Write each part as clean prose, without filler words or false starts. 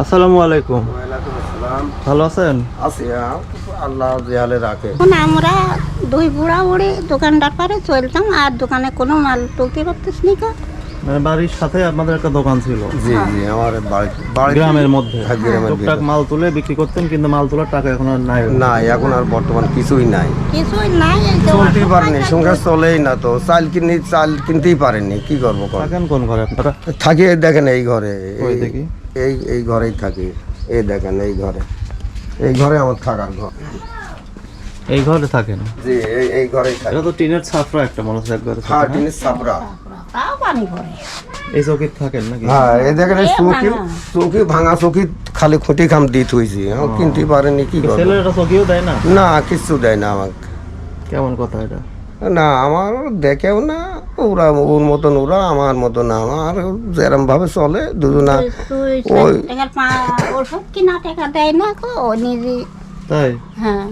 আসসালামু আলাইকুম। ওয়ালাইকুম আসসালাম। ভালো আছেন? আছি, আল্লাহ জিয়ালে রাখে। আমরা দুই বুড়া বুড়ি দোকানদার পারে চলতাম, আর দোকানে কোনো মাল তুলতে পারতিস নি। মানে বাড়ির সাথে আপনাদের একটা দোকান ছিল? জি জি, আমার বাড়ি গ্রামের মধ্যে টুকটাক মাল তুলে বিক্রি করতেন, কিন্তু মাল তোলার টাকা এখন আর নাই? না, এখন আর বর্তমান কিছুই নাই, কিছুই নাই। চলতেই পারেনি, সংসার চলেই না তো। চাল কিনতেই পারেনি, কি করবো? থাকেন কোন ঘরে আপনারা? থাকি দেখেন এই ঘরে, দেখি এই ঘরেই থাকি। এই দেখেন এই ঘরে আমার থাকার ঘর। এই ঘরে থাকেন? জি, এই ঘরেই থাকি। এটা তো টিনের ছাপরা একটা মনে হচ্ছে একবারে। হ্যাঁ, টিনের ছাপরা। তাও পানি পড়ে। এই চৌকি থাকেন নাকি? হ্যাঁ, এই দেখেন এই চৌকি ভাঙা চৌকি, খালি খুঁটি খাম দিয়ে থইছি, কিনতে পারেনি, কি করবো? ছেলের একটা চৌকিও দেয় না? না, কিচ্ছু দেয় না আমাকে। কেমন কথা এটা? না, আমার দেখেও না, ওরা ওর মতন, ওরা আমার মতন। আমার যেরম ভাবে চলে দুজনা। ওই ওষুধ কিনা টাকা দেয় না গো, ও নিজে। তাই? হ্যাঁ।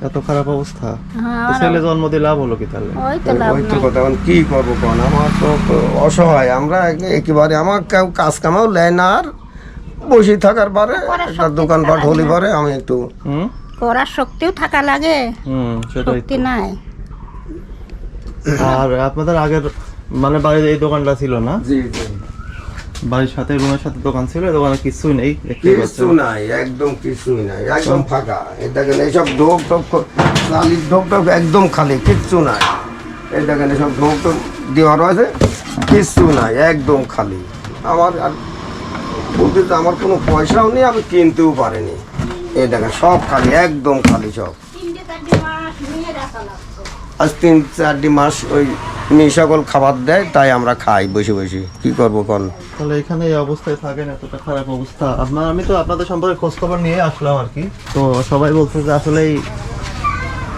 এত খারাপ অবস্থা? হ্যাঁ, ছেলে জন্ম দিয়ে লাভ হলো কি তাহলে? ওই তো কথা, কি করবো কোন? আমার তো অসহায়, আমরা একেবারে। আমার কেউ কাজ কামাও নেয় না, আর বসে থাকার পরে একটা দোকানপাট হলি পরে আমি একটু করার শক্তিও থাকা লাগে, সেটাই। শক্তি নাই। আর আপনাদের আগের মানে বাড়ির এই দোকানটা ছিল না? জি জি, বাড়ির সাথে রুমের সাথে দোকান ছিল, দোকানে কিছুই নেই, কিছু নাই, একদম কিছুই নাই, একদম ফাঁকা। এই দেখেন এইসব ঢোক টোক, চালির ঢোক টোক একদম খালি, কিচ্ছু নাই। এই দেখেন এইসব ঢোক টোক দেওয়া রয়েছে, কিচ্ছু নাই, একদম খালি। আমার আর বলতে তো আমার কোনো পয়সাও নেই, আমি কিনতেও পারিনি। এই দেখেন সব খালি, একদম খালি সব। আজ 3-4 মাস ওই মেয়ে সকল খাবার দেয়, তাই আমরা খাই বসে বসে, কি করবো কোন? তাহলে এখানে এই অবস্থায় থাকেন, এতটা খারাপ অবস্থা। আমি তো আপনাদের সম্পর্কে খোঁজ খবর নিয়ে আসলাম আর কি। তো সবাই বলছে যে আসলেই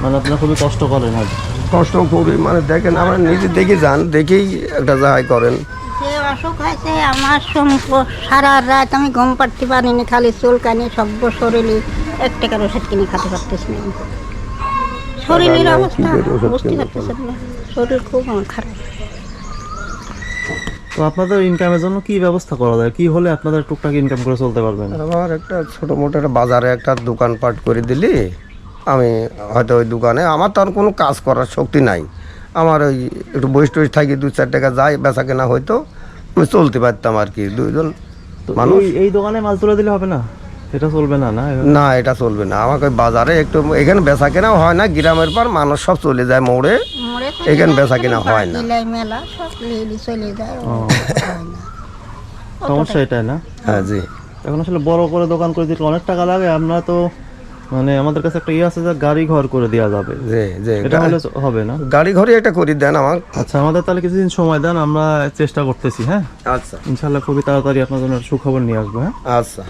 মানে আপনারা খুবই কষ্ট করেন। আর কষ্ট করি মানে দেখেন, আমরা নিজে দেখে যান, দেখেই একটা যাহাই করেন। যে অসুখ হয়েছে আমার, সারা রাত আমি ঘুম পাড়তে পারিনি, খালি চুলকানি, সব শরীরে 1 টাকার ওষুধ কিনে খেতে পারতেছি না। শরীরের অবস্থা বুঝতে পারতেছেন না, শরীর খুব আমার খারাপ। তো আপনাদের ইনকামের জন্য কি ব্যবস্থা করা যায়? কি হলে আপনাদের টুকটাক ইনকাম করে চলতে পারবেন? আমার একটা ছোটো মোটো একটা বাজারে একটা দোকানপাট করে দিলি, আমি হয়তো ওই দোকানে, আমার তো আর কোনো কাজ করার শক্তি নাই। আমার ওই একটু বসে টসে থাকি, 2-4 টাকা যায়, বেচা কেনা হয়তো আমি চলতে পারতাম আর কি। দুইজন মানুষ। এই দোকানে মাল তুলে দিলে হবে না? এটা চলবে না? না, এটা চলবে না। আমাকে ওই বাজারে একটু, এখানে বেচা কেনাও হয় না, গ্রামের পর মানুষ সব চলে যায় মোড়ে, এখানে বেচা কেনা হয় না। সমস্যা এটাই না? হ্যাঁ জি। এখন আসলে বড় করে দোকান করে দিতে অনেক টাকা লাগে। আমরা তো মানে আমাদের কাছে একটা আছে যে গাড়ি ঘর করে দেওয়া যাবে, এটা হলে হবে না? গাড়ি ঘরে এটা করে দেন আমার। আচ্ছা, আমাদের তাহলে কিছুদিন সময় দেন, আমরা চেষ্টা করতেছি। হ্যাঁ, আচ্ছা, ইনশাল্লাহ খুবই তাড়াতাড়ি আপনার জন্য সুখবর নিয়ে আসবো। হ্যাঁ, আচ্ছা।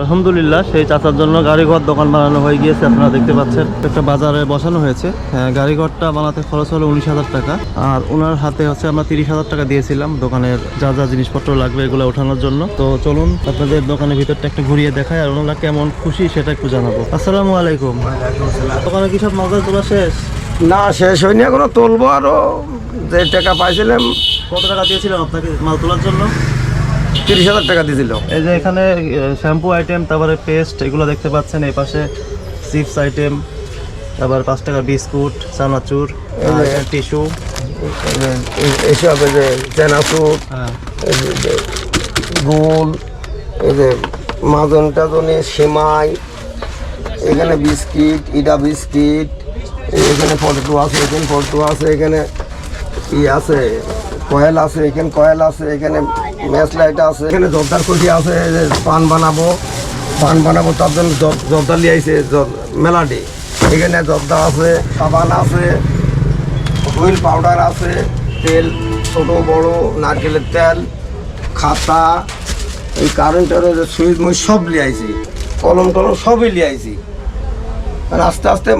আলহামদুলিল্লাহ, সেই চাচার জন্য গাড়িঘর দোকান বানানো হয়ে গিয়েছে। আপনারা দেখতে পাচ্ছেন একটা বাজারে বসানো হয়েছে। হ্যাঁ, গাড়িঘরটা বানাতে খরচ হলো 19,000 টাকা, আর ওনার হাতে হচ্ছে আমরা 30,000 টাকা দিয়েছিলাম দোকানের যা যা জিনিসপত্র লাগবে এগুলো ওঠানোর জন্য। তো চলুন আপনাদের দোকানের ভিতরটা একটু ঘুরিয়ে দেখায়, আর ওনারা কেমন খুশি সেটা একটু জানাবো। আসসালামু আলাইকুম। দোকানে কি সব মাল তোলা শেষ? না, শেষ হয়নি, এখনো তুলবো। আরো যে টাকা পাইছিলাম। কত টাকা দিয়েছিলাম আপনাকে মাল তোলার জন্য? 30,000 টাকা দিয়েছিল। এই যে এখানে শ্যাম্পু আইটেম, তারপরে পেস্ট, এগুলো দেখতে পাচ্ছেন। এই পাশে চিপস আইটেম, তারপর 5 টাকা বিস্কুট, চানাচুর, টিস্যু, এইসব, এই যে চেনাচুর, গোল, এই যে মাজন টাজনে, সেমাই, এখানে বিস্কিট, ইডা বিস্কিট, এখানে পটেটো আছে, এখানে পটেটো আছে, এখানে ই আছে, কয়েল আছে, এখানে কয়েল আছে, এখানে ম্যাচ লাইট আছে, এখানে জর্দার কুটি আছে। পান বানাবো তার জন্য জর্দা লিয়ে আইছে মেলাডি। এখানে জর্দা আছে, সাবান আছে, হুইল পাউডার আছে, তেল ছোট বড়, নারকেলের তেল, খাতা, এই কারেন্টের সুইচ মুইচ সব লিয়ে আইছি, কলম টলম সবই লিয়ে আইছি। আর আস্তে আস্তে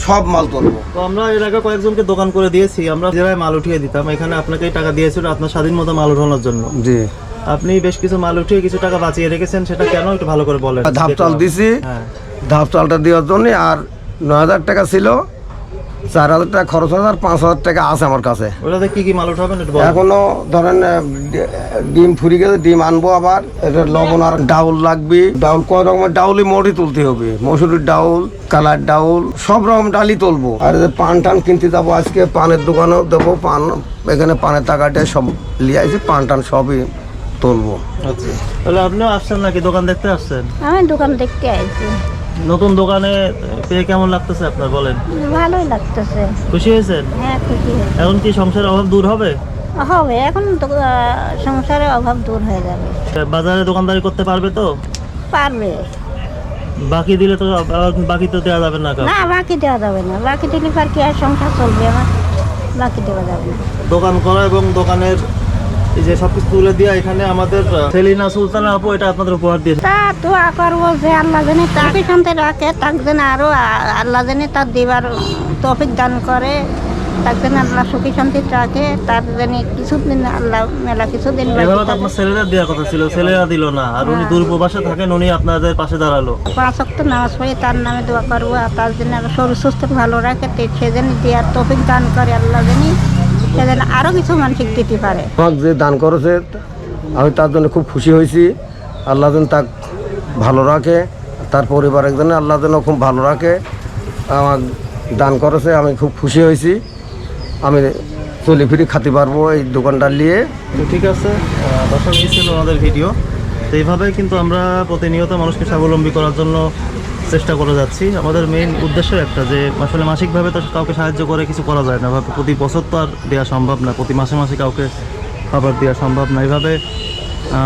সব মাল তুলবো। তো আমরা এর আগে কয়েকজনকে দোকান করে দিয়েছি, আমরা নিজেরাই মাল উঠিয়ে দিতাম। এখানে আপনাকেই টাকা দিয়েছিল আপনার স্বাধীন মতো মাল উঠানোর জন্য। জি, আপনি বেশ কিছু মাল উঠিয়ে কিছু টাকা বাঁচিয়ে রেখেছেন, সেটা কেন একটু ভালো করে বলেন। ধাপ চাল দিছি, হ্যাঁ, ধাপ চালটা দেওয়ার জন্য আর 9,000 টাকা ছিল, 4,000 টাকা খরচ হয় আর 5,000 টাকা আছে আমার কাছে। ওটাতে কি কি মাল উঠাবেন একটু বলেন। এখনো ধরেন ডিম ফুরি গেছে, ডিম আনবো, আবার এটা লবণ আর ডাউল লাগবে। ডাউল কয় রকমের ডাউলই মোটই তুলতে হবে, মসুরির ডাউল, কালার ডাউল, সব রকম ডালই তুলবো। আর এই যে পান টান কিনতে যাবো আজকে, পানের দোকানেও দেবো পান, এখানে পানের টাকাটা সব লিয়ে আসি, পান টান সবই তুলবো। আচ্ছা, তাহলে আপনিও আসছেন নাকি দোকান দেখতে আসছেন? আমি দোকান দেখতে আইছি। নতুন দোকানে পেয়ে কেমন লাগতেছে আপনার বলেন? ভালোই লাগতেছে। খুশি হয়েছেন? হ্যাঁ, খুশি হয়েছে। এখন কি সংসারের অভাব দূর হবে? হবে, এখন তো সংসারের অভাব দূর হয়ে যাবে। বাজারে দোকানদারি করতে পারবে তো? পারবে বাকি দিলে তো আবার বাকি তো দেওয়া যাবে না কাউকে। না, বাকি দেওয়া যাবে না। বাকি দিলে আর কি আর সংসার চলবে আমার? বাকি দেওয়া যাবে না। দোকান করা এবং দোকানের এই যে সবকিছু তুলে দিয়ে এখানে আমাদের সেলিনা সুলতানা আপু এটা আপনাদের উপহার দিয়েছে। তা দোয়া করবো যে আল্লাহ জানে তাকে শান্তি রাখে, তাকে যেন আরো আল্লাহ জানে তার দিবার তৌফিক দান করে, তাকে যেন আল্লাহ সুখী শান্তি রাখে, তার জানি কিছুদিন আল্লাহ মেলা কিছুদিন বাঁচিয়ে এভাবে তো থাকে। আপনার ছেলেরা দেওয়ার কথা ছিল, ছেলেরা দিল না, আর উনি দূর প্রবাসে থাকেন, উনি আপনাদের পাশে দাঁড়ালো। 5 ওয়াক্ত নামাজ পড়ে তার নামে দোয়া করবো, আর তার জন্য আরো শরীর সুস্থ ভালো রাখে, সে যেন দেওয়ার তৌফিক দান করে আল্লাহ জানি, সে যেন আরো কিছু মানসিক দিতে পারে। আমাকে যে দান করেছে আমি তার জন্য খুব খুশি হয়েছি। আল্লাহ যেন তাকে ভালো রাখে, তার পরিবারের জন্য আল্লাহ যেন খুব ভালো রাখে। আমার দান করেছে, আমি খুব খুশি হয়েছি। আমি চলে ফিরে খাতে পারবো এই দোকানটা নিয়ে। তো ঠিক আছে, দর্শক এই ছিল আমাদের ভিডিও। তো এইভাবে কিন্তু আমরা প্রতিনিয়ত মানুষকে স্বাবলম্বী করার জন্য চেষ্টা করে যাচ্ছি। আমাদের মেইন উদ্দেশ্য একটা, যে আসলে মাসিকভাবে তো কাউকে সাহায্য করে কিছু করা যায় না, প্রতি বছর তো আর দেওয়া সম্ভব না, প্রতি মাসে মাসে কাউকে খাবার দেওয়া সম্ভব না। এইভাবে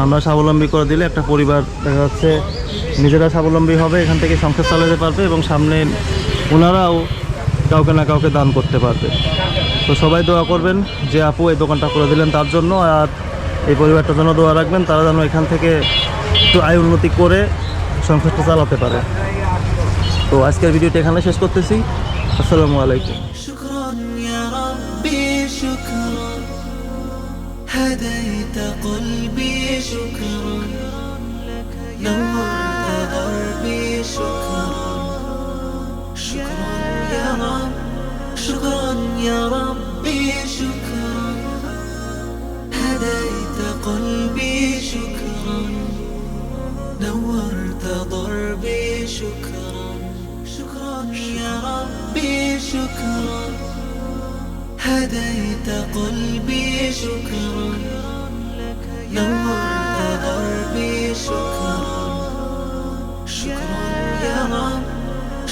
আমরা স্বাবলম্বী করে দিলে একটা পরিবার দেখা যাচ্ছে নিজেরা স্বাবলম্বী হবে, এখান থেকে সংসার চালাতে পারবে এবং সামনে ওনারাও কাউকে না কাউকে দান করতে পারবে। তো সবাই দোয়া করবেন যে আপু এই দোকানটা করে দিলেন তার জন্য, আর এই পরিবারটার জন্য দোয়া রাখবেন, তারা যেন এখান থেকে একটু আয় উন্নতি করে সংসারটা চালাতে পারে। তো আজকের ভিডিওটা এখানে শেষ করতেছি। আসসালামু আলাইকুম। شكرا يا ربي شكرا هديت قلبي شكرا نورت دربي شكرا شكرا يا رب شكرا يا ربي شكرا هديت قلبي شكرا نورت دربي شكرا شكرا يا ربي شكرا هديت قلبي شكرا نورت دربي شكرا شكرا يا رب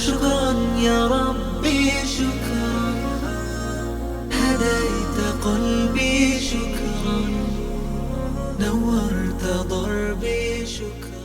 شكرا يا ربي شكرا هديت قلبي شكرا نورت دربي شكرا